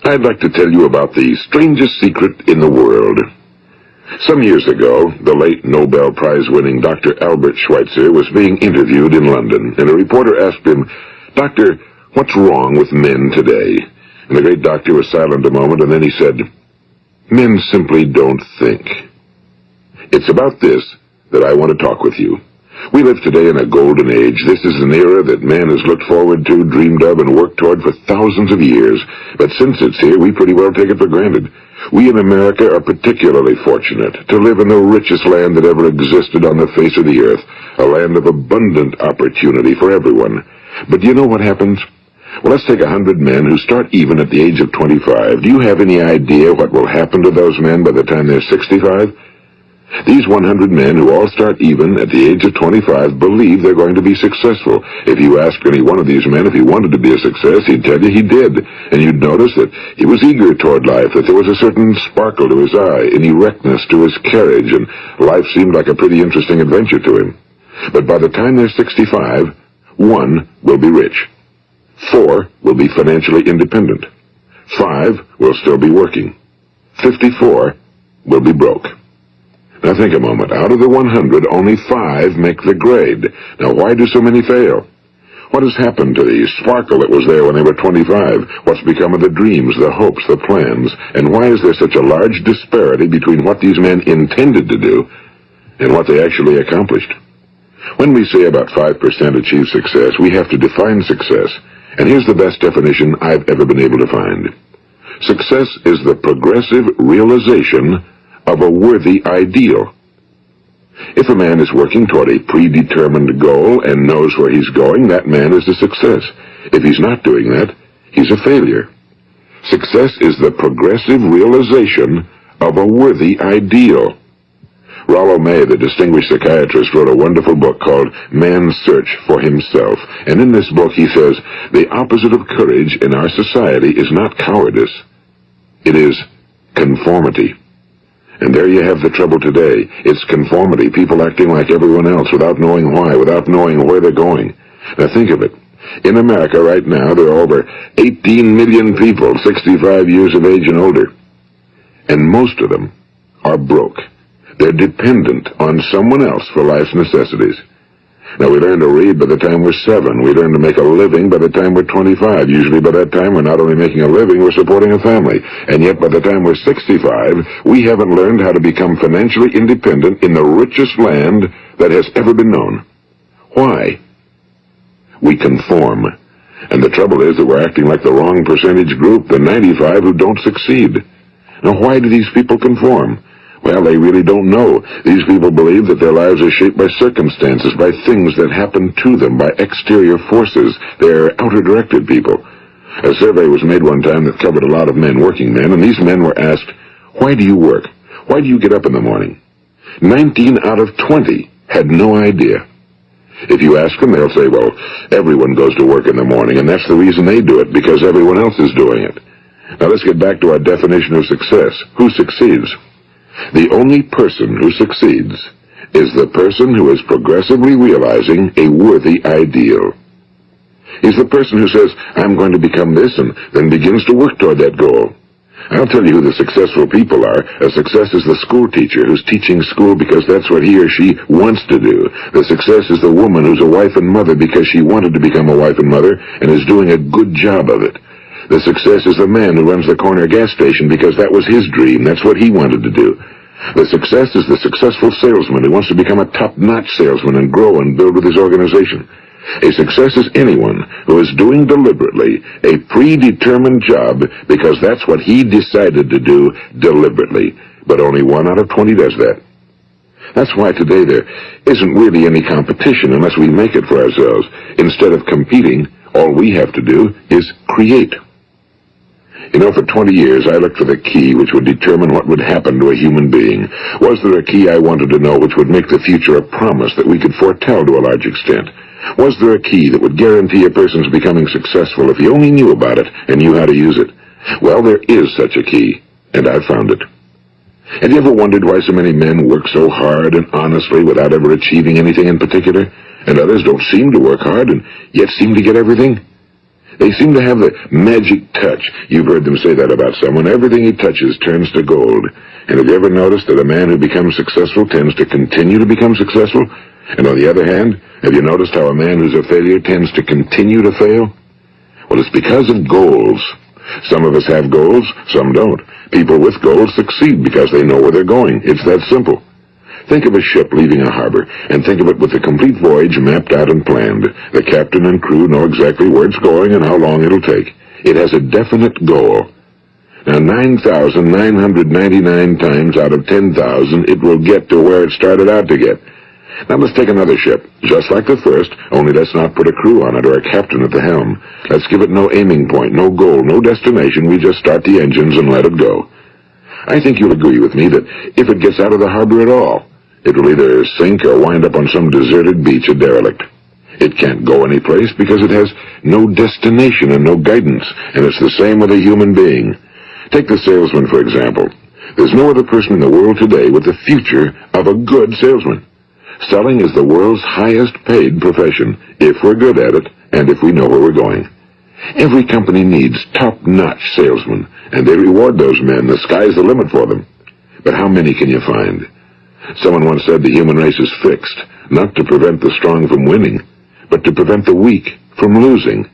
I'd like to tell you about the strangest secret in the world. Some years ago, the late Nobel Prize-winning Dr. Albert Schweitzer was being interviewed in London, and a reporter asked him, "Doctor, what's wrong with men today?" And the great doctor was silent a moment, and then he said, "Men simply don't think." It's about this that I want to talk with you. We live today in a golden age. This is an era that man has looked forward to, dreamed of, and worked toward for thousands of years. But since it's here, we pretty well take it for granted. We in America are particularly fortunate to live in the richest land that ever existed on the face of the earth, a land of abundant opportunity for everyone. But do you know what happens? Well, let's take 100 men who start even at the age of 25. Do you have any idea what will happen to those men by the time they're 65? These 100 men who all start even at the age of 25 believe they're going to be successful. If you ask any one of these men if he wanted to be a success, he'd tell you he did. And you'd notice that he was eager toward life, that there was a certain sparkle to his eye, an erectness to his carriage, and life seemed like a pretty interesting adventure to him. But by the time they're 65, 1 will be rich. 4 will be financially independent. 5 will still be working. 54 will be broke. Now think a moment. Out of the 100, only 5 make the grade. Now why do so many fail? What has happened to the sparkle that was there when they were 25? What's become of the dreams, the hopes, the plans? And why is there such a large disparity between what these men intended to do and what they actually accomplished? When we say about 5% achieve success, we have to define success. And here's the best definition I've ever been able to find. Success is the progressive realization of a worthy ideal. If a man is working toward a predetermined goal and knows where he's going, that man is a success. If he's not doing that, he's a failure. Success is the progressive realization of a worthy ideal. Rollo May, the distinguished psychiatrist, wrote a wonderful book called Man's Search for Himself. And in this book he says, the opposite of courage in our society is not cowardice. It is conformity. And there you have the trouble today. It's conformity, people acting like everyone else without knowing why, without knowing where they're going. Now think of it. In America right now, there are over 18 million people 65 years of age and older. And most of them are broke. They're dependent on someone else for life's necessities. Now, we learn to read by the time we're 7. We learn to make a living by the time we're 25. Usually by that time, we're not only making a living, we're supporting a family. And yet, by the time we're 65, we haven't learned how to become financially independent in the richest land that has ever been known. Why? We conform. And the trouble is that we're acting like the wrong percentage group, the 95 who don't succeed. Now, why do these people conform? Well, they really don't know. These people believe that their lives are shaped by circumstances, by things that happen to them, by exterior forces. They're outer-directed people. A survey was made one time that covered a lot of men, working men, and these men were asked, "Why do you work? Why do you get up in the morning?" 19 out of 20 had no idea. If you ask them, they'll say, well, everyone goes to work in the morning, and that's the reason they do it, because everyone else is doing it. Now let's get back to our definition of success. Who succeeds? The only person who succeeds is the person who is progressively realizing a worthy ideal. He's the person who says, I'm going to become this, and then begins to work toward that goal. I'll tell you who the successful people are. A success is the school teacher who's teaching school because that's what he or she wants to do. The success is the woman who's a wife and mother because she wanted to become a wife and mother and is doing a good job of it. The success is the man who runs the corner gas station because that was his dream. That's what he wanted to do. The success is the successful salesman who wants to become a top-notch salesman and grow and build with his organization. A success is anyone who is doing deliberately a predetermined job because that's what he decided to do deliberately. But only 1 out of 20 does that. That's why today there isn't really any competition unless we make it for ourselves. Instead of competing, all we have to do is create. You know, for 20 years I looked for the key which would determine what would happen to a human being. Was there a key I wanted to know which would make the future a promise that we could foretell to a large extent? Was there a key that would guarantee a person's becoming successful if he only knew about it and knew how to use it? Well, there is such a key, and I've found it. Have you ever wondered why so many men work so hard and honestly without ever achieving anything in particular, and others don't seem to work hard and yet seem to get everything? They seem to have the magic touch. You've heard them say that about someone. Everything he touches turns to gold. And have you ever noticed that a man who becomes successful tends to continue to become successful? And on the other hand, have you noticed how a man who's a failure tends to continue to fail? Well, it's because of goals. Some of us have goals, some don't. People with goals succeed because they know where they're going. It's that simple. Think of a ship leaving a harbor, and think of it with the complete voyage mapped out and planned. The captain and crew know exactly where it's going and how long it'll take. It has a definite goal. Now, 9,999 times out of 10,000, it will get to where it started out to get. Now, let's take another ship, just like the first, only let's not put a crew on it or a captain at the helm. Let's give it no aiming point, no goal, no destination. We just start the engines and let it go. I think you'll agree with me that if it gets out of the harbor at all, it will either sink or wind up on some deserted beach, a derelict. It can't go anyplace because it has no destination and no guidance, and it's the same with a human being. Take the salesman, for example. There's no other person in the world today with the future of a good salesman. Selling is the world's highest paid profession, if we're good at it, and if we know where we're going. Every company needs top-notch salesmen, and they reward those men. The sky's the limit for them. But how many can you find? Someone once said the human race is fixed, not to prevent the strong from winning, but to prevent the weak from losing.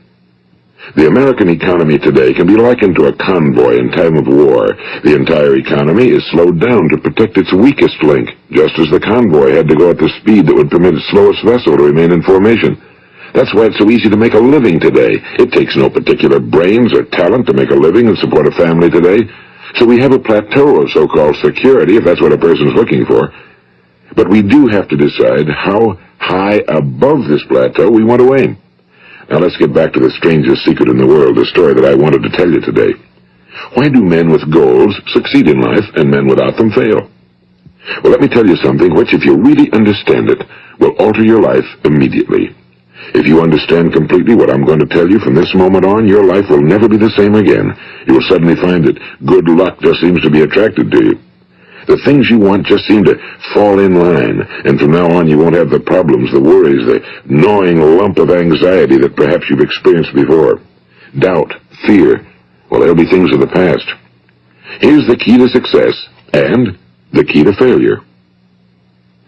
The American economy today can be likened to a convoy in time of war. The entire economy is slowed down to protect its weakest link, just as the convoy had to go at the speed that would permit its slowest vessel to remain in formation. That's why it's so easy to make a living today. It takes no particular brains or talent to make a living and support a family today. So we have a plateau of so-called security, if that's what a person's looking for. But we do have to decide how high above this plateau we want to aim. Now let's get back to the strangest secret in the world, the story that I wanted to tell you today. Why do men with goals succeed in life and men without them fail? Well, let me tell you something which, if you really understand it, will alter your life immediately. If you understand completely what I'm going to tell you from this moment on, your life will never be the same again. You will suddenly find that good luck just seems to be attracted to you. The things you want just seem to fall in line, and from now on you won't have the problems, the worries, the gnawing lump of anxiety that perhaps you've experienced before. Doubt, fear, well, they'll be things of the past. Here's the key to success and the key to failure.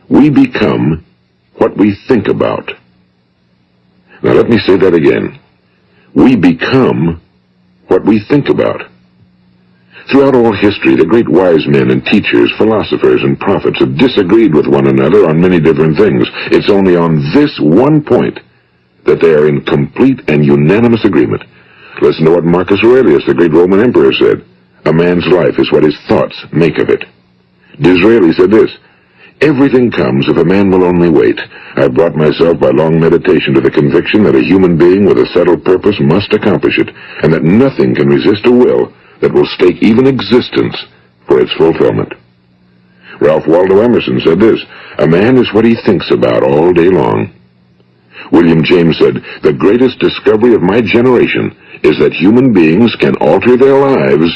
We become what we think about. Now let me say that again. We become what we think about. Throughout all history, the great wise men and teachers, philosophers and prophets have disagreed with one another on many different things. It's only on this one point that they are in complete and unanimous agreement. Listen to what Marcus Aurelius, the great Roman emperor, said. A man's life is what his thoughts make of it. Disraeli said this. Everything comes if a man will only wait. I brought myself by long meditation to the conviction that a human being with a settled purpose must accomplish it, and that nothing can resist a will that will stake even existence for its fulfillment. Ralph Waldo Emerson said this, a man is what he thinks about all day long. William James said, the greatest discovery of my generation is that human beings can alter their lives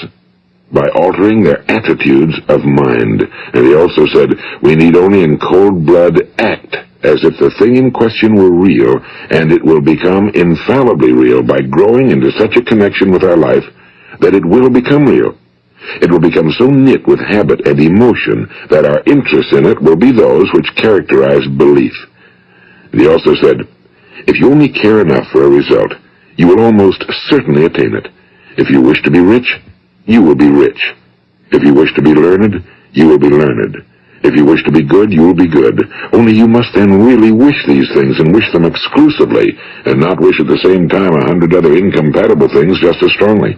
by altering their attitudes of mind. And he also said, we need only in cold blood act as if the thing in question were real, and it will become infallibly real by growing into such a connection with our life that it will become real. It will become so knit with habit and emotion that our interest in it will be those which characterize belief. And he also said, if you only care enough for a result, you will almost certainly attain it. If you wish to be rich, you will be rich. If you wish to be learned, you will be learned. If you wish to be good, you will be good. Only you must then really wish these things and wish them exclusively, and not wish at the same time 100 other incompatible things just as strongly.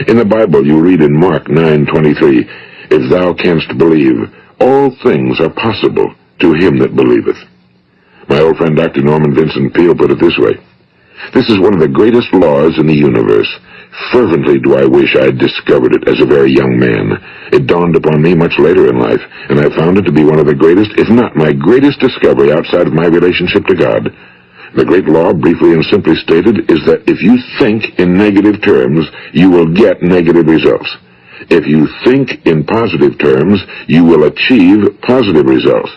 In the Bible you read in Mark 9:23, if thou canst believe, all things are possible to him that believeth. My old friend Dr. Norman Vincent Peale put it this way, this is one of the greatest laws in the universe. Fervently do I wish I had discovered it as a very young man. It dawned upon me much later in life, and I found it to be one of the greatest, if not my greatest discovery outside of my relationship to God. The great law, briefly and simply stated, is that if you think in negative terms, you will get negative results. If you think in positive terms, you will achieve positive results.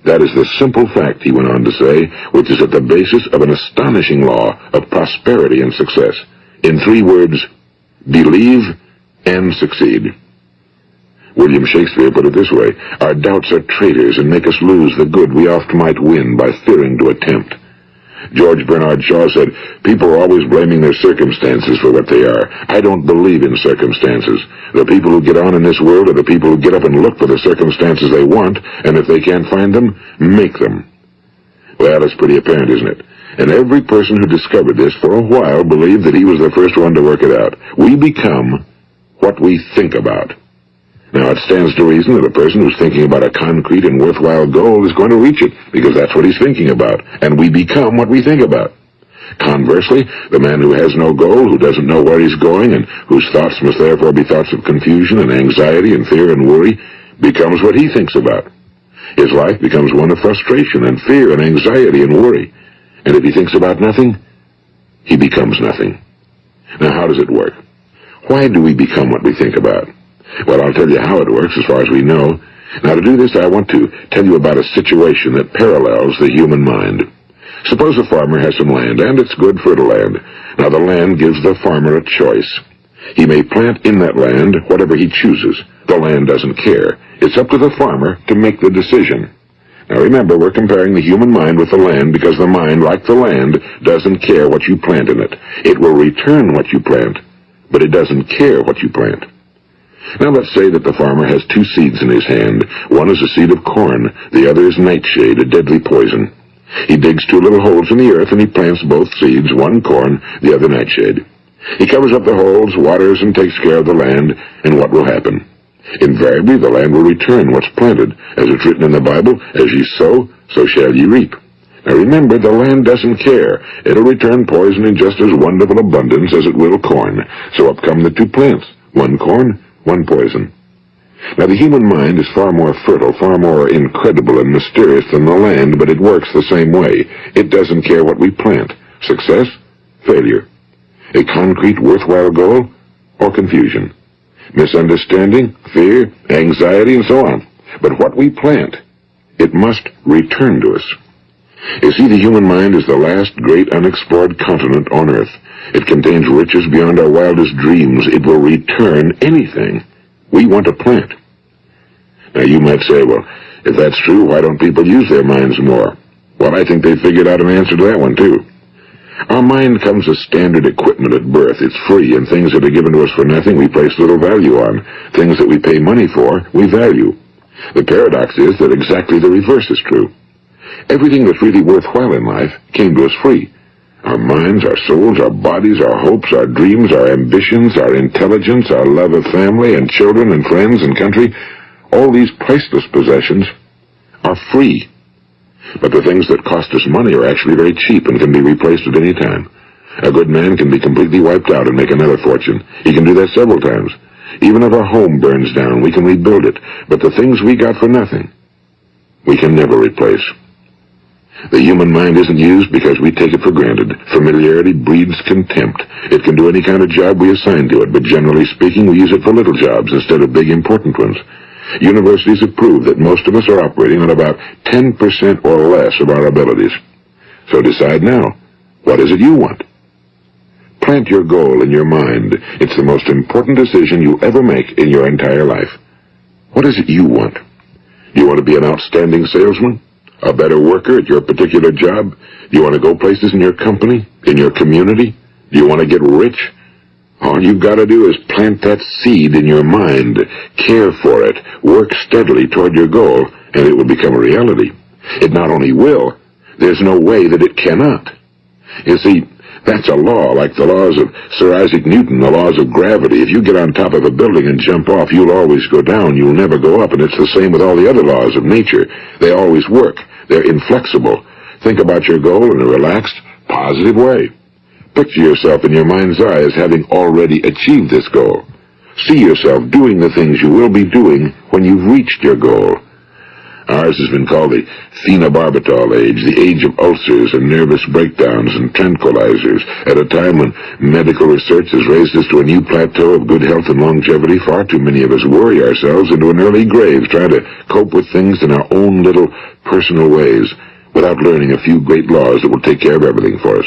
That is the simple fact, he went on to say, which is at the basis of an astonishing law of prosperity and success. In 3 words, believe and succeed. William Shakespeare put it this way, our doubts are traitors and make us lose the good we oft might win by fearing to attempt. George Bernard Shaw said, people are always blaming their circumstances for what they are. I don't believe in circumstances. The people who get on in this world are the people who get up and look for the circumstances they want, and if they can't find them, make them. Well, it's pretty apparent, isn't it? And every person who discovered this for a while believed that he was the first one to work it out. We become what we think about. Now, it stands to reason that a person who's thinking about a concrete and worthwhile goal is going to reach it, because that's what he's thinking about, and we become what we think about. Conversely, the man who has no goal, who doesn't know where he's going, and whose thoughts must therefore be thoughts of confusion and anxiety and fear and worry, becomes what he thinks about. His life becomes one of frustration and fear and anxiety and worry. And if he thinks about nothing, he becomes nothing. Now, how does it work? Why do we become what we think about? Well, I'll tell you how it works as far as we know. Now, to do this, I want to tell you about a situation that parallels the human mind. Suppose a farmer has some land, and it's good fertile land. Now, the land gives the farmer a choice. He may plant in that land whatever he chooses. The land doesn't care. It's up to the farmer to make the decision. Now, remember, we're comparing the human mind with the land because the mind, like the land, doesn't care what you plant in it. It will return what you plant, but it doesn't care what you plant. Now let's say that the farmer has 2 seeds in his hand. One is a seed of corn, the other is nightshade, a deadly poison. He digs 2 little holes in the earth and he plants both seeds, one corn, the other nightshade. He covers up the holes, waters, and takes care of the land, and what will happen? Invariably the land will return what's planted. As it's written in the Bible, as ye sow, so shall ye reap. Now remember, the land doesn't care. It'll return poison in just as wonderful abundance as it will corn. So up come the 2 plants, one corn, one poison. Now, the human mind is far more fertile, far more incredible and mysterious than the land, but it works the same way. It doesn't care what we plant. Success, failure. A concrete, worthwhile goal, or confusion. Misunderstanding, fear, anxiety, and so on. But what we plant, it must return to us. You see, the human mind is the last great unexplored continent on Earth. It contains riches beyond our wildest dreams. It will return anything we want to plant. Now, you might say, well, if that's true, why don't people use their minds more? Well, I think they figured out an answer to that one, too. Our mind comes as standard equipment at birth. It's free, and things that are given to us for nothing we place little value on. Things that we pay money for, we value. The paradox is that exactly the reverse is true. Everything that's really worthwhile in life came to us free. Our minds, our souls, our bodies, our hopes, our dreams, our ambitions, our intelligence, our love of family and children and friends and country, all these priceless possessions are free. But the things that cost us money are actually very cheap and can be replaced at any time. A good man can be completely wiped out and make another fortune. He can do that several times. Even if our home burns down, we can rebuild it. But the things we got for nothing, we can never replace. The human mind isn't used because we take it for granted. Familiarity breeds contempt. It can do any kind of job we assign to it, but generally speaking, we use it for little jobs instead of big, important ones. Universities have proved that most of us are operating on about 10% or less of our abilities. So decide now, what is it you want? Plant your goal in your mind. It's the most important decision you ever make in your entire life. What is it you want? Do you want to be an outstanding salesman? A better worker at your particular job? Do you want to go places in your company? In your community? Do you want to get rich? All you've got to do is plant that seed in your mind, care for it, work steadily toward your goal, and it will become a reality. It not only will, there's no way that it cannot. You see, that's a law, like the laws of Sir Isaac Newton, the laws of gravity. If you get on top of a building and jump off, you'll always go down. You'll never go up, and it's the same with all the other laws of nature. They always work. They're inflexible. Think about your goal in a relaxed, positive way. Picture yourself in your mind's eye as having already achieved this goal. See yourself doing the things you will be doing when you've reached your goal. Ours has been called the Phenobarbital Age, the age of ulcers and nervous breakdowns and tranquilizers, at a time when medical research has raised us to a new plateau of good health and longevity. Far too many of us worry ourselves into an early grave trying to cope with things in our own little personal ways without learning a few great laws that will take care of everything for us.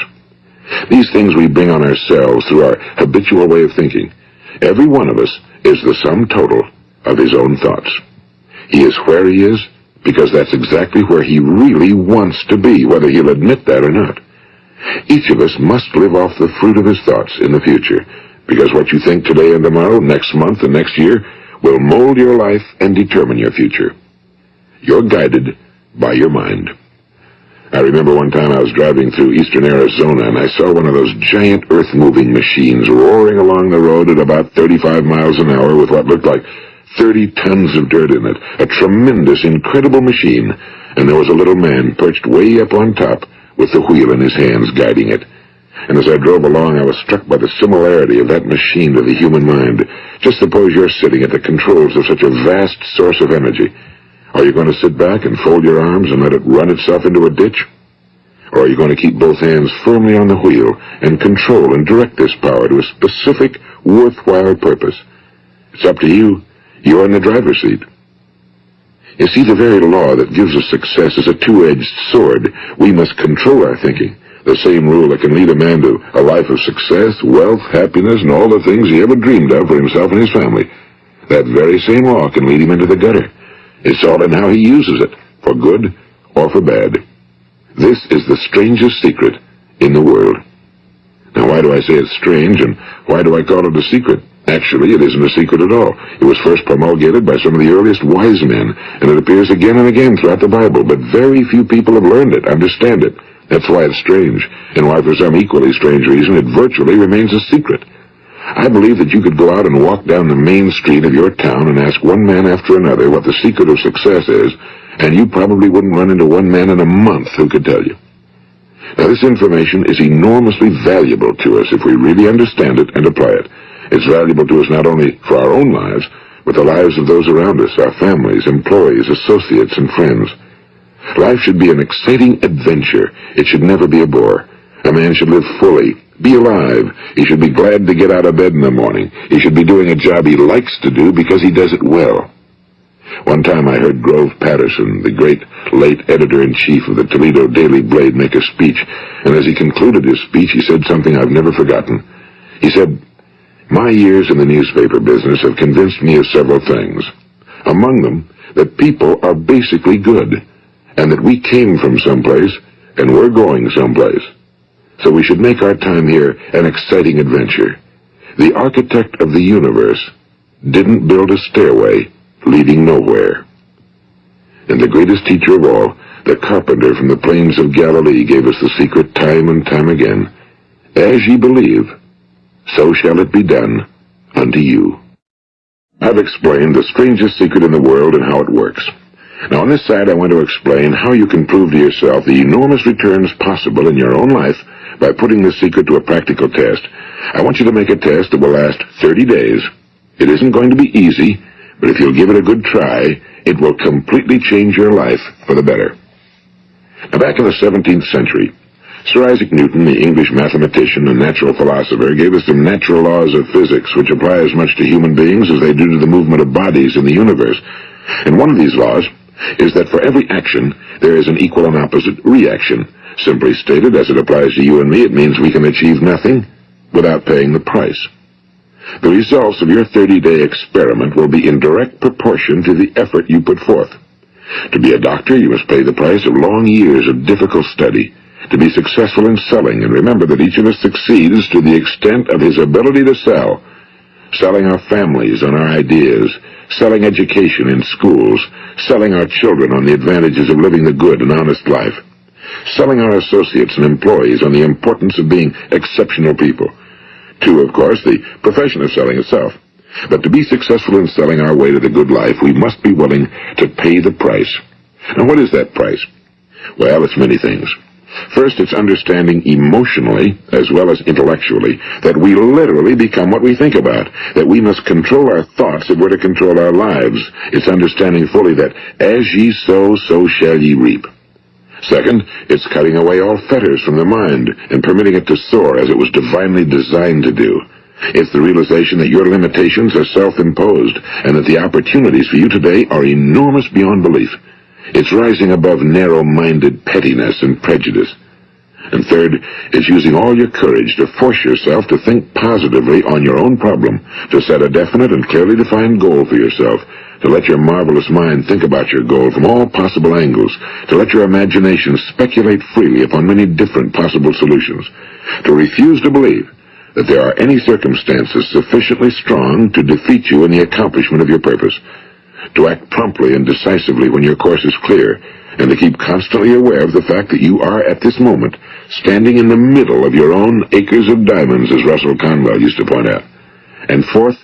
These things we bring on ourselves through our habitual way of thinking. Every one of us is the sum total of his own thoughts. He is where he is because that's exactly where he really wants to be, whether he'll admit that or not. Each of us must live off the fruit of his thoughts in the future, because what you think today and tomorrow, next month and next year, will mold your life and determine your future. You're guided by your mind. I remember one time I was driving through eastern Arizona, and I saw one of those giant earth-moving machines roaring along the road at about 35 miles an hour with what looked like 30 tons of dirt in it. A tremendous, incredible machine, and there was a little man perched way up on top with the wheel in his hands guiding it. And as I drove along, I was struck by the similarity of that machine to the human mind. Just suppose you're sitting at the controls of such a vast source of energy. Are you going to sit back and fold your arms and let it run itself into a ditch? Or are you going to keep both hands firmly on the wheel and control and direct this power to a specific, worthwhile purpose? It's up to you. You're in the driver's seat. You see, the very law that gives us success is a two-edged sword. We must control our thinking. The same rule that can lead a man to a life of success, wealth, happiness, and all the things he ever dreamed of for himself and his family. That very same law can lead him into the gutter. It's all in how he uses it, for good or for bad. This is the strangest secret in the world. Now, why do I say it's strange, and why do I call it a secret? Actually, it isn't a secret at all. It was first promulgated by some of the earliest wise men, and it appears again and again throughout the Bible, but very few people have learned it, understand it. That's why it's strange, and why for some equally strange reason it virtually remains a secret. I believe that you could go out and walk down the main street of your town and ask one man after another what the secret of success is, and you probably wouldn't run into one man in a month who could tell you. Now, this information is enormously valuable to us if we really understand it and apply it. It's valuable to us not only for our own lives, but the lives of those around us, our families, employees, associates, and friends. Life should be an exciting adventure. It should never be a bore. A man should live fully, be alive. He should be glad to get out of bed in the morning. He should be doing a job he likes to do because he does it well. One time I heard Grove Patterson, the great late editor-in-chief of the Toledo Daily Blade, make a speech, and as he concluded his speech, he said something I've never forgotten. He said, "My years in the newspaper business have convinced me of several things. Among them, that people are basically good, and that we came from someplace, and we're going someplace. So we should make our time here an exciting adventure. The architect of the universe didn't build a stairway leading nowhere." And the greatest teacher of all, the carpenter from the plains of Galilee, gave us the secret time and time again. As ye believe, so shall it be done unto you. I've explained the strangest secret in the world and how it works. Now, on this side, I want to explain how you can prove to yourself the enormous returns possible in your own life by putting this secret to a practical test. I want you to make a test that will last 30 days. It isn't going to be easy, but if you'll give it a good try, it will completely change your life for the better. Now, back in the 17th century, Sir Isaac Newton, the English mathematician and natural philosopher, gave us some natural laws of physics which apply as much to human beings as they do to the movement of bodies in the universe. And one of these laws is that for every action, there is an equal and opposite reaction. Simply stated, as it applies to you and me, it means we can achieve nothing without paying the price. The results of your 30-day experiment will be in direct proportion to the effort you put forth. To be a doctor, you must pay the price of long years of difficult study. To be successful in selling, and remember that each of us succeeds to the extent of his ability to sell. Selling our families on our ideas, selling education in schools, selling our children on the advantages of living the good and honest life, selling our associates and employees on the importance of being exceptional people. To, of course, the profession of selling itself. But to be successful in selling our way to the good life, we must be willing to pay the price. Now, what is that price? Well, it's many things. First, it's understanding emotionally, as well as intellectually, that we literally become what we think about, that we must control our thoughts if we're to control our lives. It's understanding fully that as ye sow, so shall ye reap. Second, it's cutting away all fetters from the mind and permitting it to soar as it was divinely designed to do. It's the realization that your limitations are self-imposed and that the opportunities for you today are enormous beyond belief. It's rising above narrow-minded pettiness and prejudice. And third, it's using all your courage to force yourself to think positively on your own problem, to set a definite and clearly defined goal for yourself, to let your marvelous mind think about your goal from all possible angles, to let your imagination speculate freely upon many different possible solutions, to refuse to believe that there are any circumstances sufficiently strong to defeat you in the accomplishment of your purpose, to act promptly and decisively when your course is clear, and to keep constantly aware of the fact that you are at this moment standing in the middle of your own acres of diamonds, as Russell Conwell used to point out. And fourth,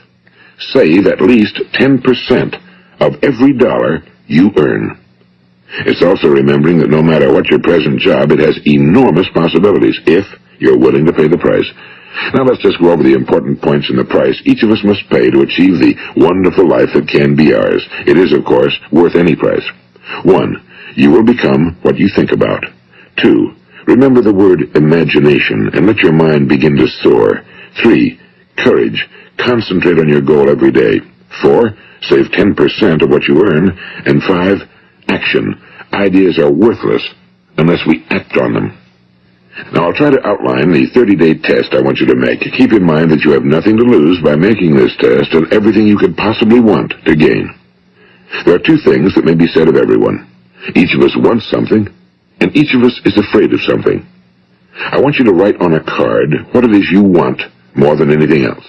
save at least 10% of every dollar you earn. It's also remembering that no matter what your present job, it has enormous possibilities if you're willing to pay the price. Now let's just go over the important points in the price each of us must pay to achieve the wonderful life that can be ours. It is, of course, worth any price. 1. You will become what you think about. 2. Remember the word imagination and let your mind begin to soar. 3. Courage. Concentrate on your goal every day. 4. Save 10% of what you earn. And 5. Action. Ideas are worthless unless we act on them. Now I'll try to outline the 30-day test I want you to make. Keep in mind that you have nothing to lose by making this test and everything you could possibly want to gain. There are two things that may be said of everyone. Each of us wants something, and each of us is afraid of something. I want you to write on a card what it is you want more than anything else.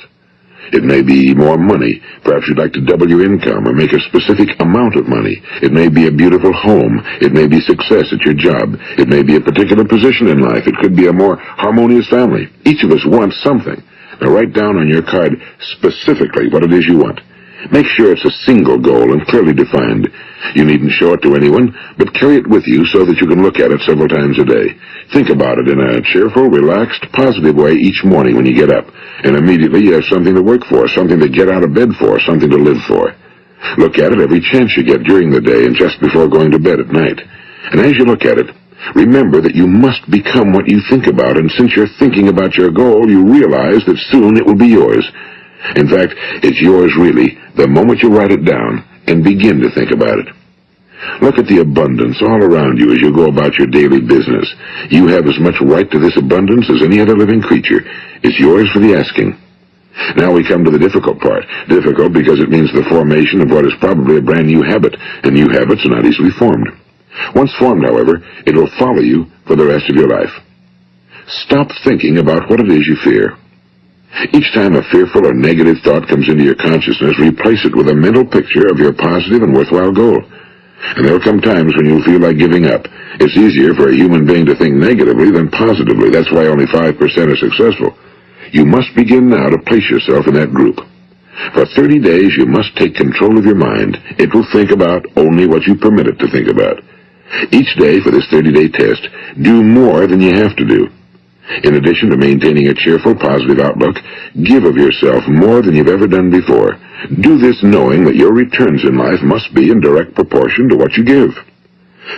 It may be more money. Perhaps you'd like to double your income or make a specific amount of money. It may be a beautiful home. It may be success at your job. It may be a particular position in life. It could be a more harmonious family. Each of us wants something. Now write down on your card specifically what it is you want. Make sure it's a single goal and clearly defined. You needn't show it to anyone, but carry it with you so that you can look at it several times a day. Think about it in a cheerful, relaxed, positive way each morning when you get up, and immediately you have something to work for, something to get out of bed for, something to live for. Look at it every chance you get during the day and just before going to bed at night. And as you look at it, remember that you must become what you think about, and since you're thinking about your goal, you realize that soon it will be yours. In fact, it's yours really the moment you write it down and begin to think about it. Look at the abundance all around you as you go about your daily business. You have as much right to this abundance as any other living creature. It's yours for the asking. Now we come to the difficult part. Difficult because it means the formation of what is probably a brand new habit, and new habits are not easily formed. Once formed, however, it will follow you for the rest of your life. Stop thinking about what it is you fear. Each time a fearful or negative thought comes into your consciousness, replace it with a mental picture of your positive and worthwhile goal. And there will come times when you'll feel like giving up. It's easier for a human being to think negatively than positively. That's why only 5% are successful. You must begin now to place yourself in that group. For 30 days, you must take control of your mind. It will think about only what you permit it to think about. Each day for this 30-day test, do more than you have to do. In addition to maintaining a cheerful, positive outlook, give of yourself more than you've ever done before. Do this knowing that your returns in life must be in direct proportion to what you give.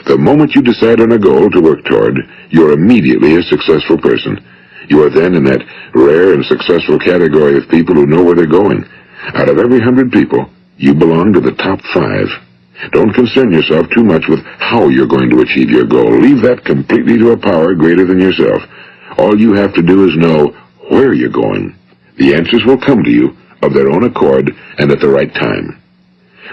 The moment you decide on a goal to work toward, you're immediately a successful person. You are then in that rare and successful category of people who know where they're going. Out of every 100 people, you belong to the top 5. Don't concern yourself too much with how you're going to achieve your goal. Leave that completely to a power greater than yourself. All you have to do is know where you're going. The answers will come to you of their own accord and at the right time.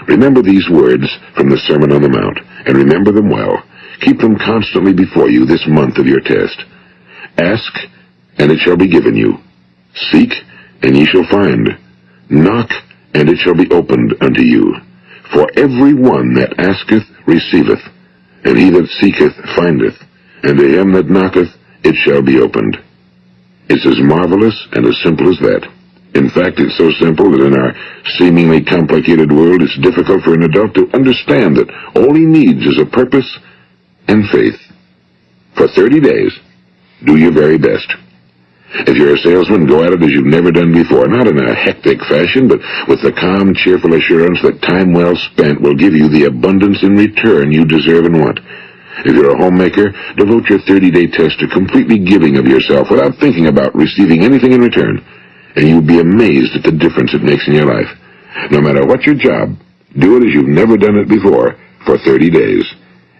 Remember these words from the Sermon on the Mount, and remember them well. Keep them constantly before you this month of your test. Ask, and it shall be given you. Seek, and ye shall find. Knock, and it shall be opened unto you. For every one that asketh receiveth, and he that seeketh findeth, and to him that knocketh it shall be opened. It's as marvelous and as simple as that. In fact, it's so simple that in our seemingly complicated world, it's difficult for an adult to understand that all he needs is a purpose and faith. For 30 days, do your very best. If you're a salesman, go at it as you've never done before, not in a hectic fashion, but with the calm, cheerful assurance that time well spent will give you the abundance in return you deserve and want. If you're a homemaker, devote your 30-day test to completely giving of yourself without thinking about receiving anything in return, and you'll be amazed at the difference it makes in your life. No matter what your job, do it as you've never done it before for 30 days.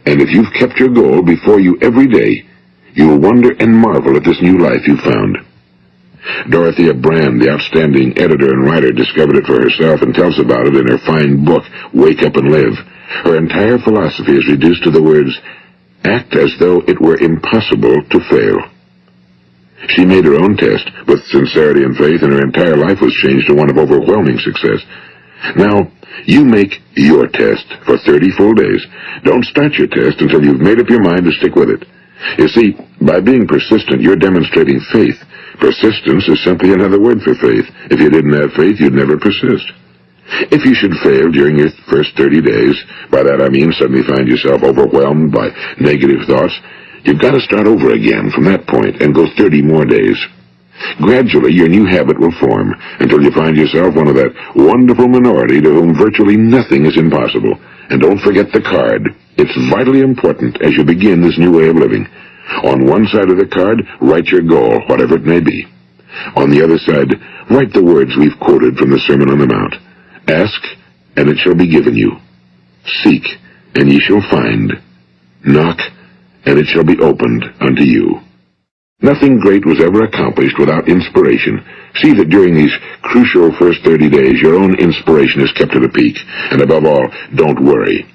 And if you've kept your goal before you every day, you'll wonder and marvel at this new life you've found. Dorothea Brand, the outstanding editor and writer, discovered it for herself and tells about it in her fine book, Wake Up and Live. Her entire philosophy is reduced to the words, act as though it were impossible to fail. She made her own test with sincerity and faith, and her entire life was changed to one of overwhelming success. Now, you make your test for 30 full days. Don't start your test until you've made up your mind to stick with it. You see, by being persistent, you're demonstrating faith. Persistence is simply another word for faith. If you didn't have faith, you'd never persist. If you should fail during your first 30 days, by that I mean suddenly find yourself overwhelmed by negative thoughts, you've got to start over again from that point and go 30 more days. Gradually, your new habit will form until you find yourself one of that wonderful minority to whom virtually nothing is impossible. And don't forget the card. It's vitally important as you begin this new way of living. On one side of the card, write your goal, whatever it may be. On the other side, write the words we've quoted from the Sermon on the Mount. Ask, and it shall be given you. Seek, and ye shall find. Knock, and it shall be opened unto you. Nothing great was ever accomplished without inspiration. See that during these crucial first 30 days, your own inspiration is kept at a peak. And above all, don't worry.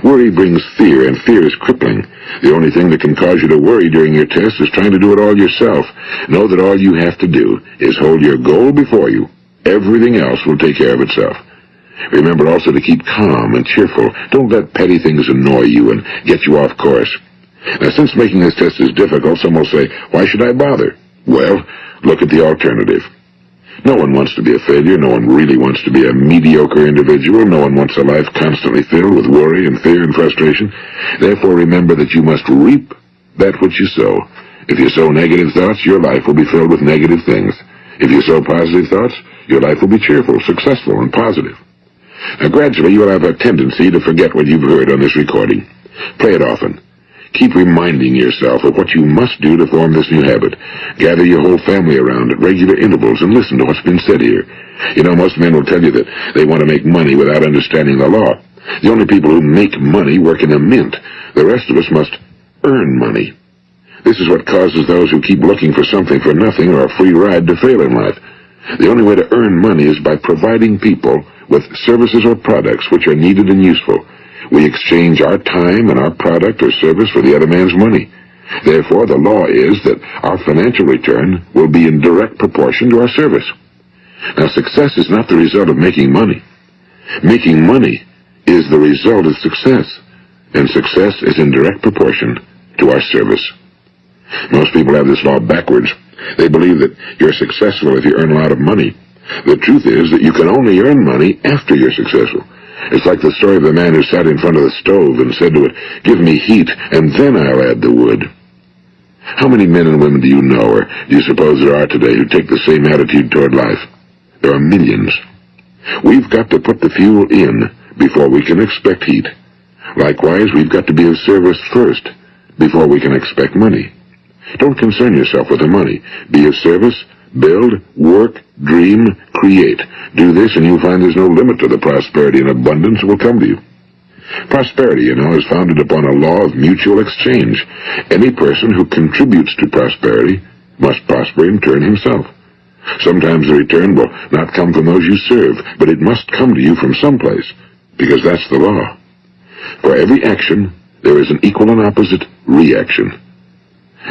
Worry brings fear, and fear is crippling. The only thing that can cause you to worry during your test is trying to do it all yourself. Know that all you have to do is hold your goal before you. Everything else will take care of itself. Remember also to keep calm and cheerful. Don't let petty things annoy you and get you off course. Now, since making this test is difficult, some will say, why should I bother? Well, look at the alternative. No one wants to be a failure. No one really wants to be a mediocre individual. No one wants a life constantly filled with worry and fear and frustration. Therefore, remember that you must reap that which you sow. If you sow negative thoughts, your life will be filled with negative things. If you sow positive thoughts, your life will be cheerful, successful, and positive. Now, gradually, you will have a tendency to forget what you've heard on this recording. Play it often. Keep reminding yourself of what you must do to form this new habit. Gather your whole family around at regular intervals and listen to what's been said here. You know, most men will tell you that they want to make money without understanding the law. The only people who make money work in a mint. The rest of us must earn money. This is what causes those who keep looking for something for nothing or a free ride to fail in life. The only way to earn money is by providing people with services or products which are needed and useful. We exchange our time and our product or service for the other man's money. Therefore, the law is that our financial return will be in direct proportion to our service. Now, success is not the result of making money. Making money is the result of success, and success is in direct proportion to our service. Most people have this law backwards. They believe that you're successful if you earn a lot of money. The truth is that you can only earn money after you're successful. It's like the story of the man who sat in front of the stove and said to it, give me heat, and then I'll add the wood. How many men and women do you know, or do you suppose there are today, who take the same attitude toward life? There are millions. We've got to put the fuel in before we can expect heat. Likewise, we've got to be of service first before we can expect money. Don't concern yourself with the money. Be of service, build, work, dream, create. Do this and you'll find there's no limit to the prosperity and abundance that will come to you. Prosperity, is founded upon a law of mutual exchange. Any person who contributes to prosperity must prosper in turn himself. Sometimes the return will not come from those you serve, but it must come to you from someplace, because that's the law. For every action, there is an equal and opposite reaction.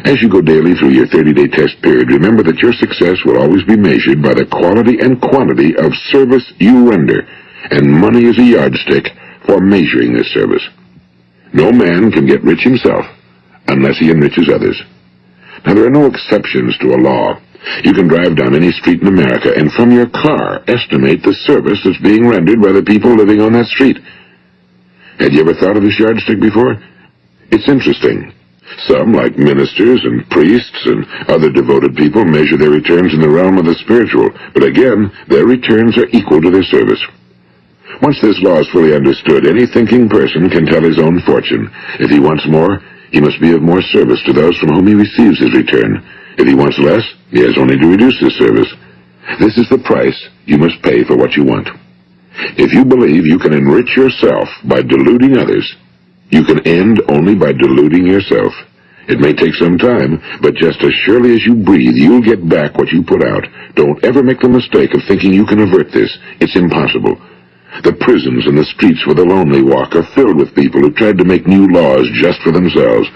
As you go daily through your 30-day test period, remember that your success will always be measured by the quality and quantity of service you render, and money is a yardstick for measuring this service. No man can get rich himself unless he enriches others. Now, there are no exceptions to a law. You can drive down any street in America and from your car estimate the service that's being rendered by the people living on that street. Had you ever thought of this yardstick before? It's interesting. Some, like ministers and priests and other devoted people, measure their returns in the realm of the spiritual, but again, their returns are equal to their service. Once this law is fully understood, any thinking person can tell his own fortune. If he wants more, he must be of more service to those from whom he receives his return. If he wants less, he has only to reduce his service. This is the price you must pay for what you want. If you believe you can enrich yourself by deluding others, you can end only by deluding yourself. It may take some time, but just as surely as you breathe, you'll get back what you put out. Don't ever make the mistake of thinking you can avert this. It's impossible. The prisons and the streets where the lonely walk are filled with people who tried to make new laws just for themselves.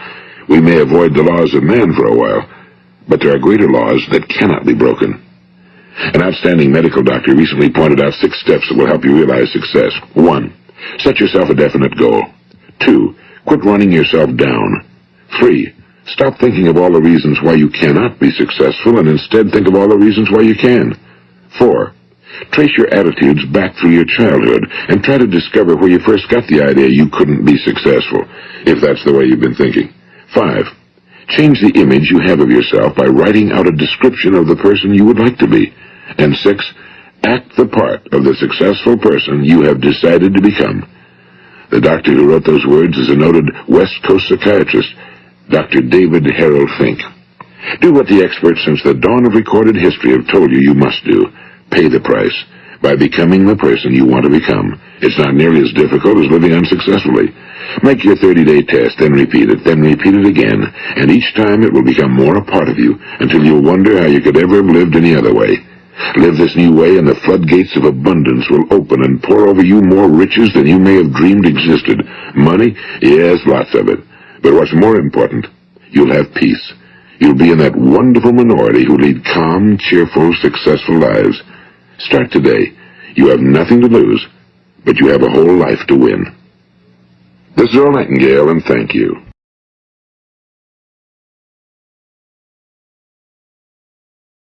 We may avoid the laws of man for a while, but there are greater laws that cannot be broken. An outstanding medical doctor recently pointed out 6 steps that will help you realize success. 1. Set yourself a definite goal. 2. Quit running yourself down. 3. Stop thinking of all the reasons why you cannot be successful and instead think of all the reasons why you can. 4. Trace your attitudes back through your childhood and try to discover where you first got the idea you couldn't be successful, if that's the way you've been thinking. 5. Change the image you have of yourself by writing out a description of the person you would like to be. And 6. Act the part of the successful person you have decided to become. The doctor who wrote those words is a noted West Coast psychiatrist, Dr. David Harold Fink. Do what the experts since the dawn of recorded history have told you must do. Pay the price by becoming the person you want to become. It's not nearly as difficult as living unsuccessfully. Make your 30-day test, then repeat it again, and each time it will become more a part of you until you'll wonder how you could ever have lived any other way. Live this new way and the floodgates of abundance will open and pour over you more riches than you may have dreamed existed. Money? Yes, lots of it. But what's more important, you'll have peace. You'll be in that wonderful minority who lead calm, cheerful, successful lives. Start today. You have nothing to lose, but you have a whole life to win. This is Earl Nightingale, and thank you.